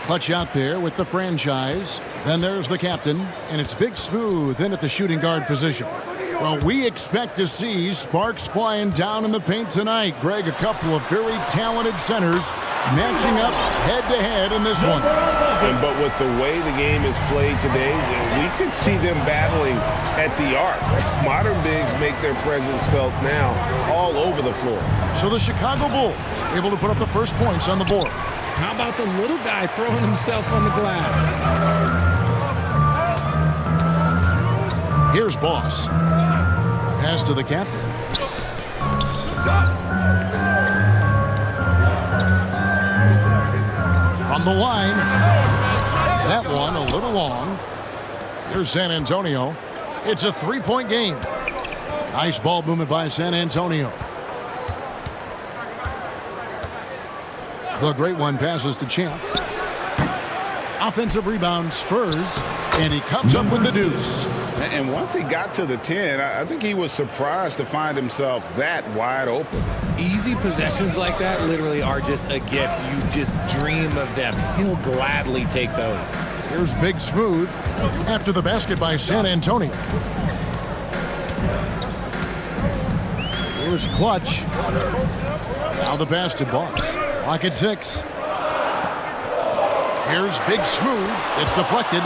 Clutch out there with the franchise. Then there's the captain, and it's Big Smooth in at the shooting guard position. Well, we expect to see sparks flying down in the paint tonight. Greg, a couple of very talented centers matching up head-to-head in this one. But with the way the game is played today, we could see them battling at the arc. Modern bigs make their presence felt now all over the floor. So the Chicago Bulls able to put up the first points on the board. How about the little guy throwing himself on the glass? Here's Boss. Pass to the captain. From the line. That one a little long. Here's San Antonio. It's a three-point game. Nice ball movement by San Antonio. The great one passes to Champ. Offensive rebound, Spurs, and he comes up with the deuce. And once he got to the 10, I think he was surprised to find himself that wide open. Easy possessions like that literally are just a gift. You just dream of them. He'll gladly take those. Here's Big Smooth after the basket by San Antonio. Here's Clutch. Now the pass to Boss. Lock at 6. Here's Big Smooth. It's deflected,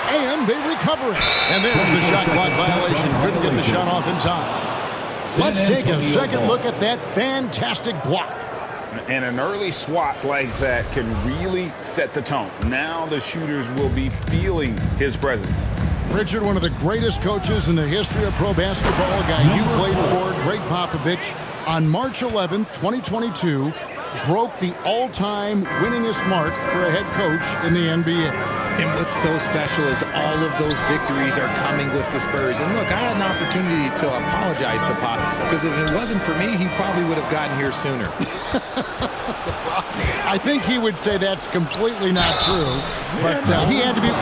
and they recover it. And there's the shot clock violation. Couldn't get the shot off in time. Let's take a second look at that fantastic block. And an early swat like that can really set the tone. Now the shooters will be feeling his presence. Richard, one of the greatest coaches in the history of pro basketball, a guy you played for, Greg Popovich, on March 11th, 2022, broke the all-time winningest mark for a head coach in the NBA. And what's so special is all of those victories are coming with the Spurs. And look, I had an opportunity to apologize to Pop, because if it wasn't for me, he probably would have gotten here sooner. I think he would say that's completely not true, but he had to be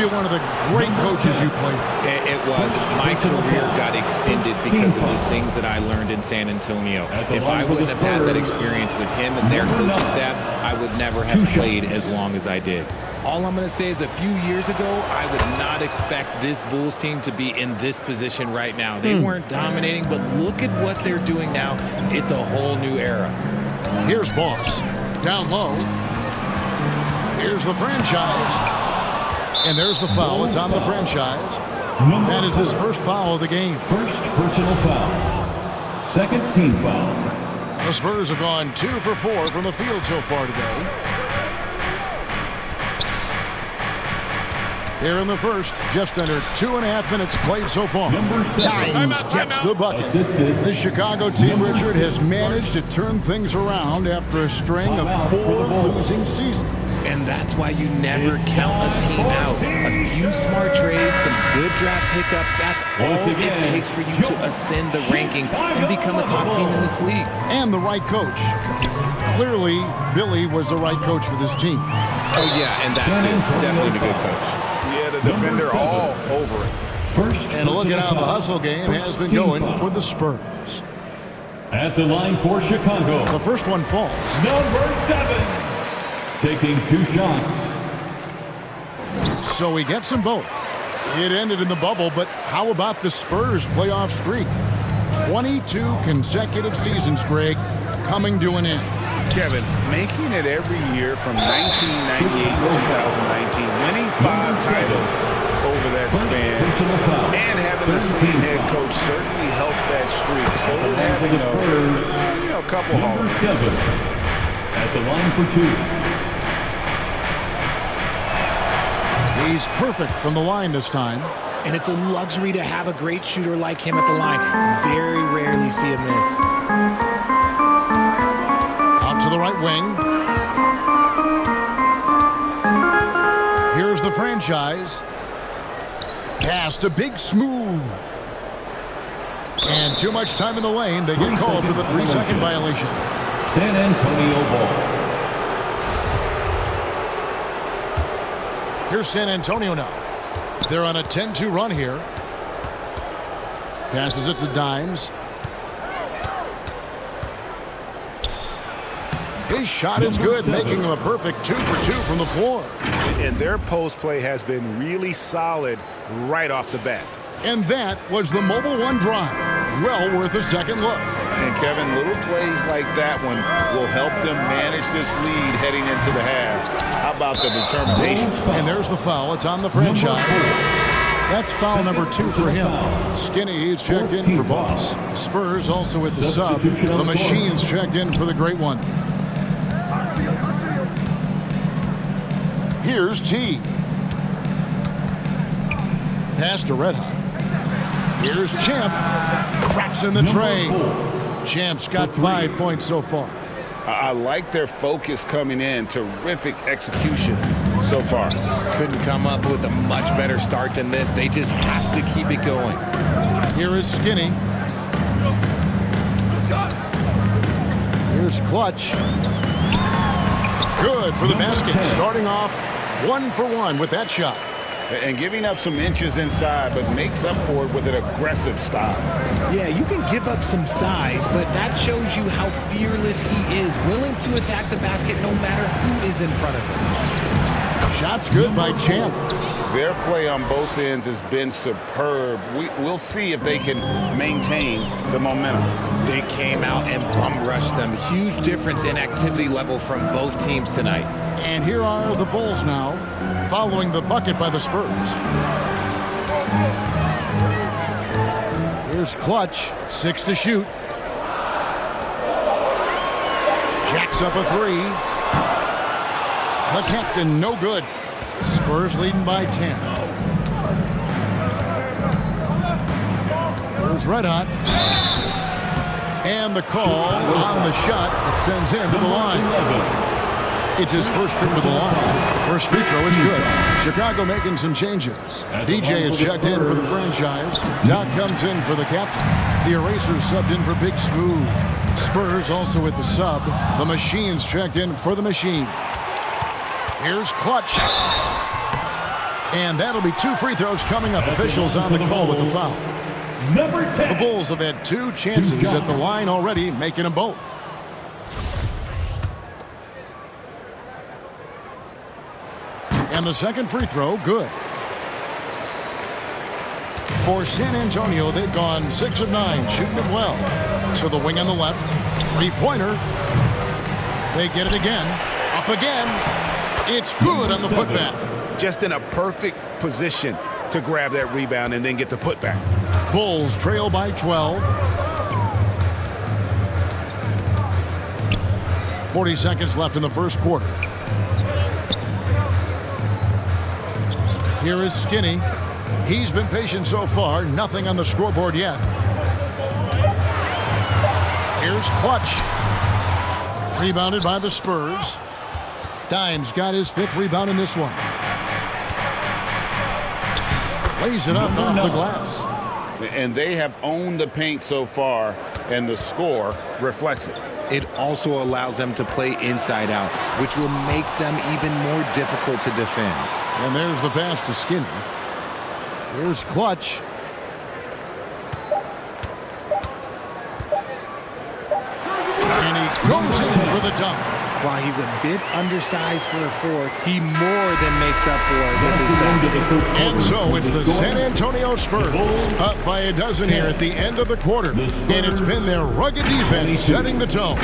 one of the great coaches you played for. It was. My career got extended because of the things that I learned in San Antonio. If I wouldn't have had that experience with him and their coaching staff, I would never have played as long as I did. All I'm going to say is a few years ago, I would not expect this Bulls team to be in this position right now. They weren't dominating, but look at what they're doing now. It's a whole new era. Here's Boss. Down low. Here's the franchise. And there's the foul. It's on the franchise. That is his first foul of the game. First personal foul. Second team foul. The Spurs have gone 2 for 4 from the field so far today. Here in the first, just under 2.5 minutes played so far. Dimes gets the bucket. The Chicago team, Richard, has managed to turn things around after a string of 4 losing seasons. And that's why you never count a team out. A few smart trades, some good draft pickups, that's all it takes for you to ascend the rankings and become a top team in this league. And the right coach. Clearly, Billy was the right coach for this team. Oh, yeah, and that too. Definitely a good coach. Yeah, the defender all over it. First and look at how the hustle game has been going for the Spurs. At the line for Chicago. The first one falls. Number 7. Taking 2 shots. So he gets them both. It ended in the bubble, but how about the Spurs playoff streak? 22 consecutive seasons, Greg, coming to an end. Kevin, making it every year from 1998 to 2019, winning 5 titles over that span, and having the same head coach certainly helped that streak. So we're having a couple Number hauls. 7. At the line for 2. He's perfect from the line this time. And it's a luxury to have a great shooter like him at the line. Very rarely see a miss. To the right wing. Here's the franchise. Pass to Big Smooth. And too much time in the lane. They get called for the 3-second violation. San Antonio ball. Here's San Antonio now. They're on a 10-2 run here. Passes it to Dimes. His shot is good, making him a perfect 2 for 2 from the floor. And their post play has been really solid right off the bat. And that was the Mobile One drive. Well worth a second look. And Kevin, little plays like that one will help them manage this lead heading into the half. How about the determination? And there's the foul. It's on the franchise. That's foul number 2 for him. Skinny is checked in for Boss. Spurs also with the sub. The Machine's checked in for the Great One. Here's T. Pass to Red Hot. Here's Champ. Traps in the tray. Champ's got 5 points so far. I like their focus coming in. Terrific execution so far. Couldn't come up with a much better start than this. They just have to keep it going. Here is Skinny. Here's Clutch. Good for the basket. Starting off 1 for 1 with that shot. And giving up some inches inside, but makes up for it with an aggressive style. Yeah, you can give up some size, but that shows you how fearless he is, willing to attack the basket no matter who is in front of him. Shot's good by Champ. Their play on both ends has been superb. We'll see if they can maintain the momentum. They came out and bum rushed them. Huge difference in activity level from both teams tonight. And here are the Bulls now, following the bucket by the Spurs. Here's Clutch, 6 to shoot. Jacks up a 3. The captain, no good. Spurs leading by 10. Here's Red Hot. And the call on the shot that sends him to the line. It's his first trip to the line. First free throw is good. Chicago making some changes. DJ is checked in for the franchise. Doc comes in for the captain. The Erasers subbed in for Big Smooth. Spurs also with the sub. The Machine's checked in for the Machine. Here's Clutch. And that'll be 2 free throws coming up. Officials on the call with the foul. The Bulls have had 2 chances at the line already, making them both. And the second free throw, good. For San Antonio, they've gone 6 of 9, shooting it well. To the wing on the left. 3-pointer. They get it again. Up again. It's good on the putback. Just in a perfect position to grab that rebound and then get the putback. Bulls trail by 12. 40 seconds left in the first quarter. Here is Skinny. He's been patient so far. Nothing on the scoreboard yet. Here's Clutch. Rebounded by the Spurs. Dimes got his 5th rebound in this one. Lays it up off the glass. And they have owned the paint so far, and the score reflects it. It also allows them to play inside out, which will make them even more difficult to defend. And there's the pass to Skinny. Here's Clutch. And he goes in for the dunk. While he's a bit undersized for a 4, he more than makes up for it with his balance. And so it's the San Antonio Spurs up by a dozen here at the end of the quarter. And it's been their rugged defense setting the tone.